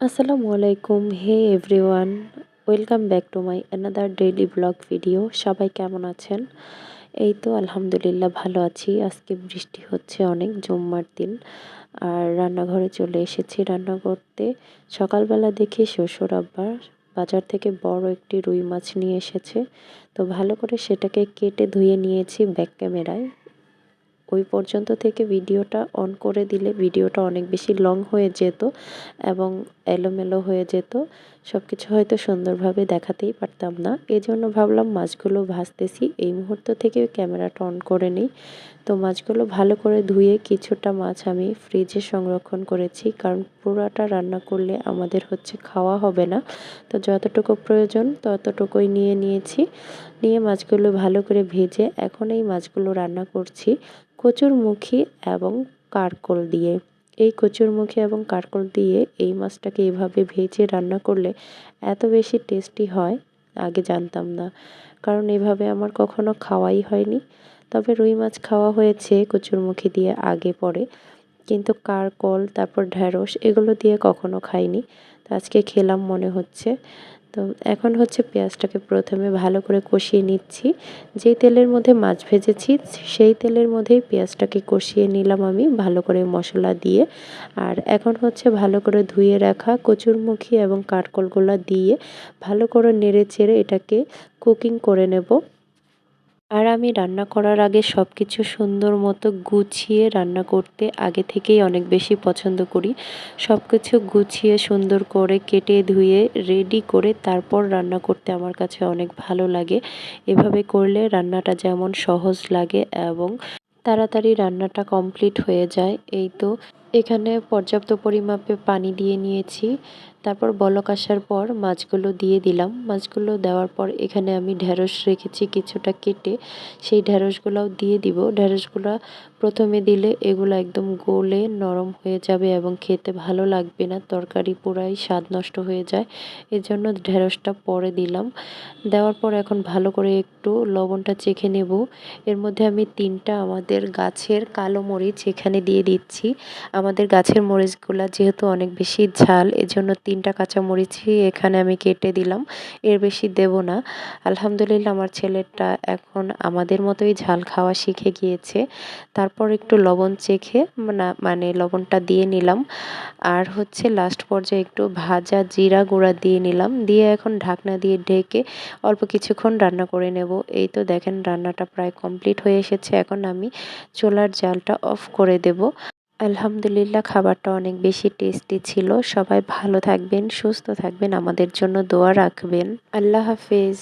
আসসালামু আলাইকুম। Hey everyone, welcome back to my another daily blog video. সবাই কেমন আছেন? এই তো আলহামদুলিল্লাহ ভালো আছি। আজকে বৃষ্টি হচ্ছে অনেক, জুম্মার দিন। আর রান্নাঘরে চলে এসেছি রান্না করতে। সকালবেলা দেখি শ্বশুর আব্বা বাজার থেকে বড় একটি রুই মাছ নিয়ে এসেছে। তো ভালো করে সেটাকে কেটে ধুয়ে নিয়েছি ব্যাক ক্যামেরায়। ওই পর্যন্ত থেকে ভিডিওটা অন করে দিলে ভিডিওটা অনেক বেশি লং হয়ে যেত এবং এলোমেলো হয়ে যেত। সব কিছু হয়তো সুন্দরভাবে দেখাতেই পারতাম না। এজন্য ভাবলাম মাছগুলো ভাজতেছি, এই মুহূর্ত থেকে ক্যামেরাটা অন করে নিই। তো মাছগুলো ভালো করে ধুয়ে কিছুটা মাছ আমি ফ্রিজে সংরক্ষণ করেছি, কারণ পুরাটা রান্না করলে আমাদের খাওয়া হবে না। তো যতটুকু প্রয়োজন ততটুকুই নিয়ে নিয়েছি। নিয়ে মাছগুলো ভালো করে ভেজে এখন এই মাছগুলো রান্না করছি কচুরমুখী এবং কারকোল দিয়ে। এই কচুরমুখী এবং কারকোল দিয়ে এই মাছটাকে এভাবে ভেজে রান্না করলে এত বেশি টেস্টি হয়, আগে জানতাম না। কারণ এভাবে আমার কখনো খাওয়াই হয়নি। তবে রুই মাছ খাওয়া হয়েছে কচুরমুখী দিয়ে আগে পরে, কিন্তু কারকোল তারপর ঢ্যাঁড়স এগুলো দিয়ে কখনো খাইনি। তো আজকে খেলাম মনে হচ্ছে। তো এখন পেঁয়াজটাকে প্রথমে ভালো করে কষিয়ে নিচ্ছি। যেই তেলের মধ্যে মাছ ভেজেছি সেই তেলের মধ্যেই পেঁয়াজটাকে কষিয়ে নিলাম আমি ভালো করে মশলা দিয়ে। আর এখন ভালো করে ধুয়ে রাখা কচুরমুখী এবং কারকোলগুলো দিয়ে ভালো করে নেড়ে চেড়ে এটাকে কুকিং করে নেব। আর আমি রান্না করার আগে সব কিছু সুন্দর মতো গুছিয়ে রান্না করতে আগে থেকেই অনেক বেশি পছন্দ করি। সব কিছু গুছিয়ে সুন্দর করে কেটে ধুয়ে রেডি করে তারপর রান্না করতে আমার কাছে অনেক ভালো লাগে। এভাবে করলে রান্নাটা যেমন সহজ লাগে এবং তাড়াতাড়ি রান্নাটা কমপ্লিট হয়ে যায়। এই তো এখানে পর্যাপ্ত পরিমাপে পানি দিয়ে নিয়েছি। তারপর বলক আসার পর মাছগুলো দিয়ে দিলাম। মাছগুলো দেওয়ার পর এখানে আমি ঢ্যাঁড়স রেখেছি কিছুটা কেটে, সেই ঢ্যাঁড়সগুলোও দিয়ে দিব। ঢ্যাঁড়সগুলো প্রথমে দিলে এগুলো একদম গলে নরম হয়ে যাবে এবং খেতে ভালো লাগবে না, তরকারি পুরাই স্বাদ নষ্ট হয়ে যায়। এজন্য ঢ্যাঁড়সটা পরে দিলাম। দেওয়ার পর এখন ভালো করে একটু লবণটা চেখে নেব। এর মধ্যে আমি 3টা আমাদের গাছের কালো মরিচ এখানে দিয়ে দিচ্ছি। আমাদের গাছের মরিচগুলা যেহেতু অনেক বেশি ঝাল, এজন্য 3টা কাঁচা মরিচই এখানে আমি কেটে দিলাম, এর বেশি দেব না। আলহামদুলিল্লাহ আমার ছেলেটা এখন আমাদের মতোই ঝাল খাওয়া শিখে গিয়েছে। তারপর একটু লবণ চেখে মানে লবণটা দিয়ে নিলাম। আর লাস্ট পর্যায়ে একটু ভাজা জিরা গুঁড়া দিয়ে নিলাম, দিয়ে এখন ঢাকনা দিয়ে ঢেকে অল্প কিছুক্ষণ রান্না করে নেব। এই তো দেখেন রান্নাটা প্রায় কমপ্লিট হয়ে এসেছে। এখন আমি চুলার জালটা অফ করে দেব। আলহামদুলিল্লাহ খাবারটা অনেক বেশি টেস্টি ছিল। সবাই ভালো থাকবেন, সুস্থ থাকবেন, আমাদের জন্য দোয়া রাখবেন। আল্লাহ হাফেজ।